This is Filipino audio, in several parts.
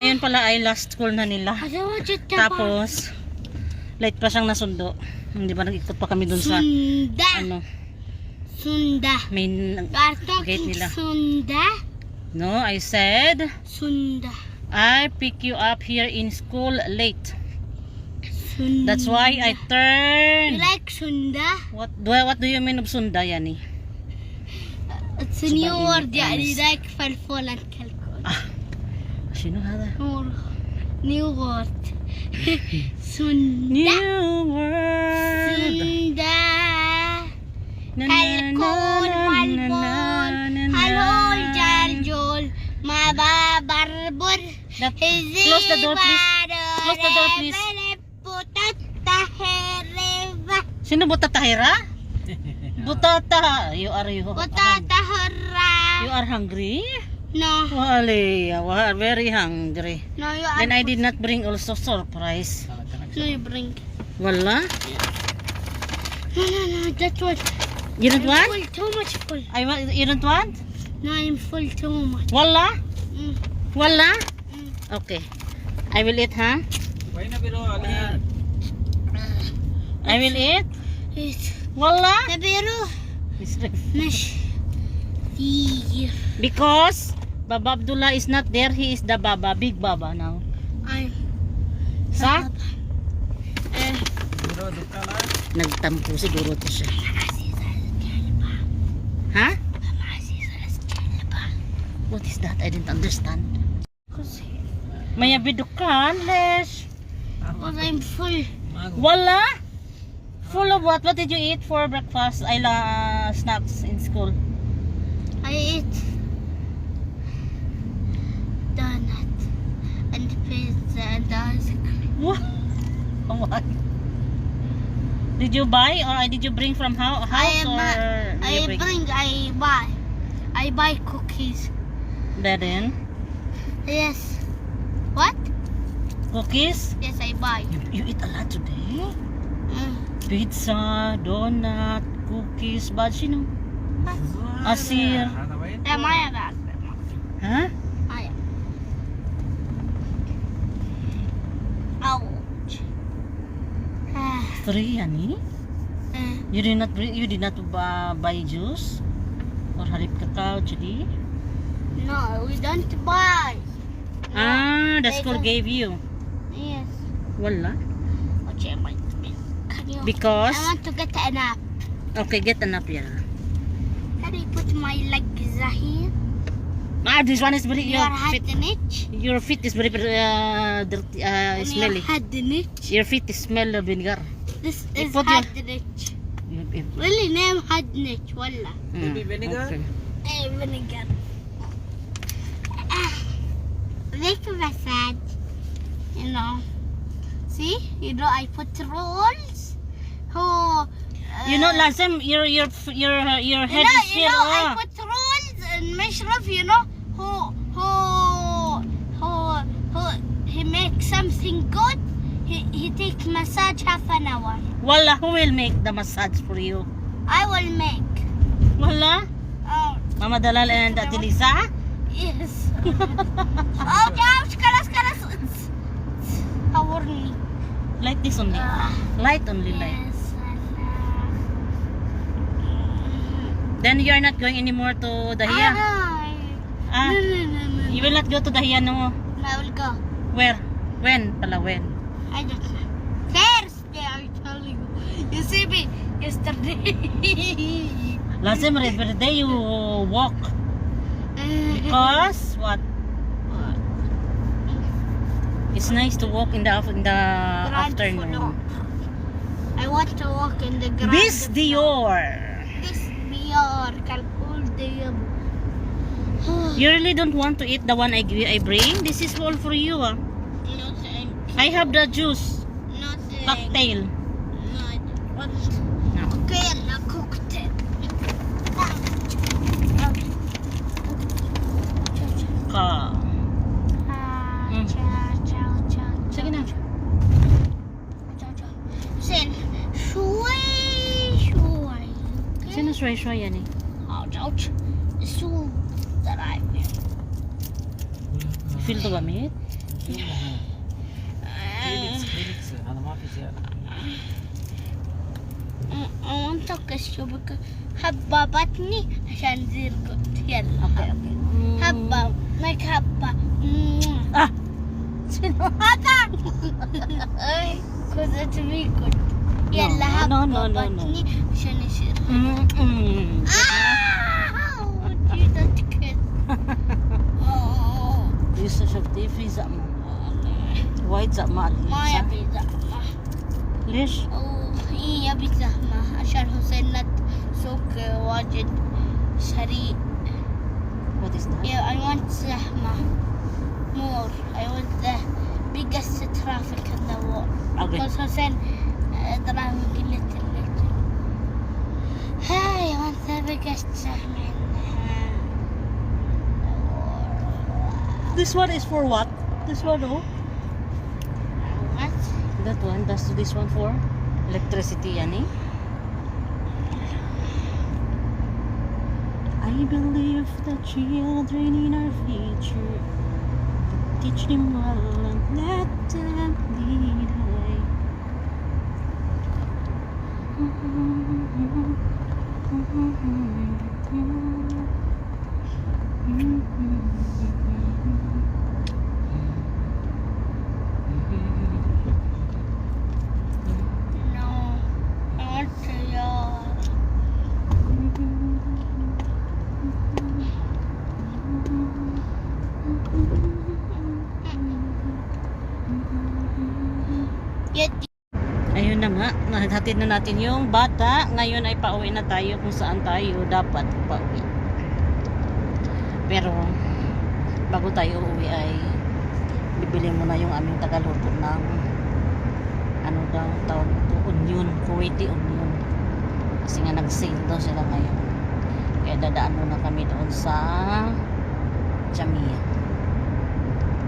Ngayon pala ay last school na nila. Tapos, late pa siyang nasundo. Hindi ba nag-ikot pa kami dun sa, ano, main gate nila. No, I said, I pick you up here in school late. That's why I turn. You like Sunda? What do you mean of Sunda, Yani? It's a new word, يعني like فلفل and كلكل. شنو هذا؟ New word. Sunda. New word. Sunda. كلكل ملبون. هلول جرجول. ما بابربر. Close the door, please. Close the door, please. Sino Butatahira? Butata. You are hungry? No. Wale, you are very hungry. No, you are. Then I did not bring also surprise. No, you bring. Wala? No, that's what. You don't want? Full, too much full. You don't want? No, I'm full too much. Wala? Mm. Wala? Okay. I will eat, huh? I will eat? Wala? Nabiru. Mish. Because Baba Abdullah is not there, he is the Baba, big Baba now. Sa? Nagtampo siguro to siya. Ha? What is that? I didn't understand. Maya bidukan, Les. Because I'm full. Wala? Full of what? What did you eat for breakfast? Snacks in school. I ate donut and pizza and ice cream. What? What? Did you buy or did you bring from house I buy cookies. Then? Yes. What? Cookies? Yes, I buy. You eat a lot today? Pizza, donut, cookies, but you know, asir. Huh? Ouch. 3, Yani? You did not buy juice or harip kakao, jadi? No, we don't buy. The school gave you. Yes. Wala. Okay, Because? I want to get a nap. Okay, get a nap, yeah. Can I put my legs here? This one is very Your feet is very dirty, smelly. Your feet is smell of vinegar. This is put your- hadnich. Really name hadnich, walla. Maybe vinegar? Okay. Vinegar. Make a massage. You know. See? You know, I put rolls. You know, last time your head is here. I put rolls and Mishraf, you know, he makes something good. He takes massage half an hour. Wala, who will make the massage for you? I will make. Wala? Oh, Mama Dalal and Ate Lisa? yes. Oh, gosh, kalas. Hawarni. Light this only. Light only, light. Yes. Then you are not going anymore to Dahia? No. You will not go to Dahia, no? I will go. Where? When? Pala, when? I don't know. Thursday, I tell you. You see me yesterday. Last time, every day you walk. Because, what? It's nice to walk in the afternoon. I want to walk in the grand. Bis Dior. Kalkul Dior. You really don't want to eat the one I bring? This is all for you. No thank you. I have the juice. No thank Cocktail. No, I don't want. No. Okay, na cocktail. Ka. Sige na. Sen, shuai. Sino shway yan eh? Ouch. So that I will. Feel to gamit? فيليكس انا ما في زيادة. I want to kiss you because حبة بطني عشان زير قلت يلا Okay, okay. حبة like حبة Ah! Sino? هذا because it's me good يلا حبة no, no, no, no. بطني عشان يصير Mm-mm. you don't kiss Lisa شفتي في زعمة وايد زعمة ما يبي زحمة ليش؟ إيه يبي زحمة عشان حسين سوق واجد سريع. What is that? Yeah, I want زحمة more. I want the biggest traffic in the world. Okay. Because Hussein driving a little. Hey, I want the biggest زحمة in the world. This one is for what? This one, oh? What? That one, that's this one for electricity, yani? I believe the children in our future, teach them well and let them lead the way. No, I want to yawn. Yet, Ayun na nga, nahatid na natin yung bata. Ngayon ay pauwi na tayo kung saan tayo dapat pauwi. Pero, bago tayo uuwi ay bibili muna yung aming tagaluto ng ano daw tawag ito, onion, Kuwaiti onion. Kasi nga nag-sale daw sila ngayon. Kaya dadaan muna kami doon sa Jamia.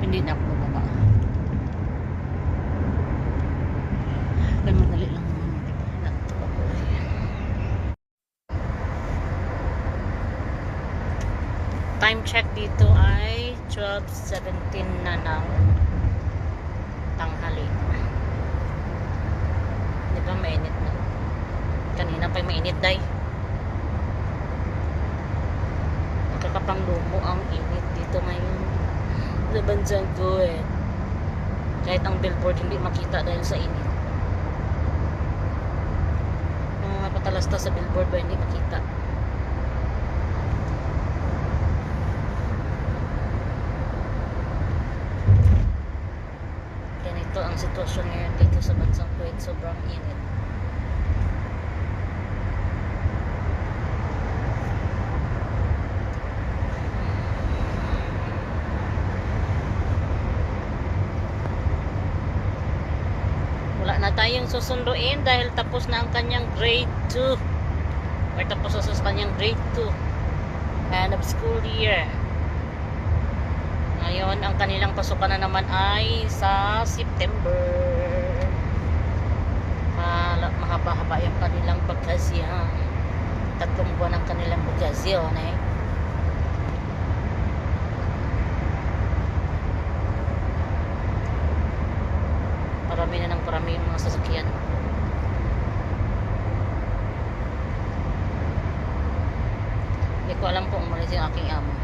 Hindi na ako bababa. Pero madali lang naman, diba? Time check dito ay 12:17 na ng tanghali. Di ba mainit na? Kanina pa'y mainit day. Nakakapanglumo ang init dito ngayon sa bansang ko eh. Kahit ang billboard hindi makita dahil sa init. Mga patalasta sa billboard ba hindi makita. Ganito ang sitwasyon ngayon dito sa bansang Kuwait. Sobrang init. Wala na tayong susunduin dahil tapos na ang kanyang grade 2 or tapos na sa kanyang grade 2 end of school year. Ngayon ang kanilang pasukan na naman ay sa September. Mahaba-haba yung kanilang bakasyon. 3 buwan ang kanilang bakasyon eh. Parami na ng parami yung mga sasakyan. Hindi ko alam kung umalis yung aking amo.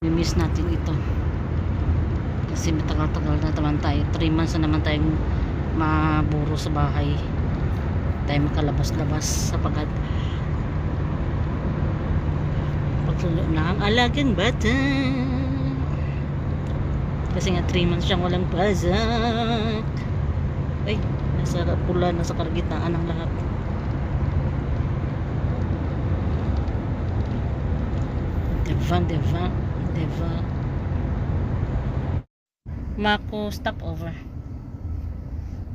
Miss natin ito kasi matagal-tagal na naman tayo, 3 months na naman tayong maburo sa bahay, tayo makalabas-labas sapagkat pagsulo na ang alagang bata kasi nga 3 months siyang walang pasok. Ay, nasa pula, nasa kalagitnaan ng lahat. Diba Mako, stop over.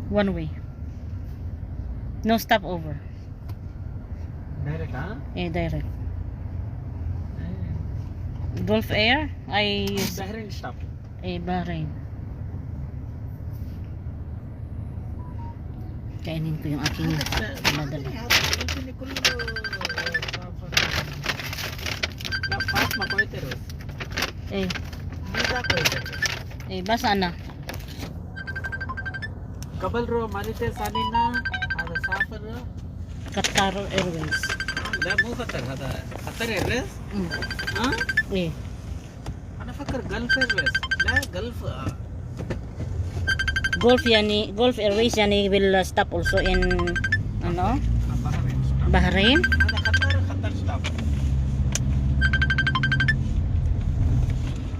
One way. No stop over. Direct, huh? direct. Gulf Air ay Bahrain stop. Bahrain. Kainin ko yung aking pinadala. ना पास में कोई तेरे वीजा कोई तेरे Basa na. कबल रो मानिते सानिना هذا سافر Qatar Airways. لا مو قطر هذا قطر ايرلينز ها انا فكر جلف ايرلينز لا جلف Gulf Airways yani will stop also in ano? Bahrain. هذا قطر ستوب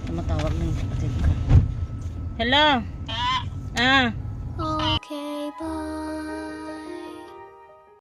Tumatawag na yung kapatid ko. Hello? Okay, bye.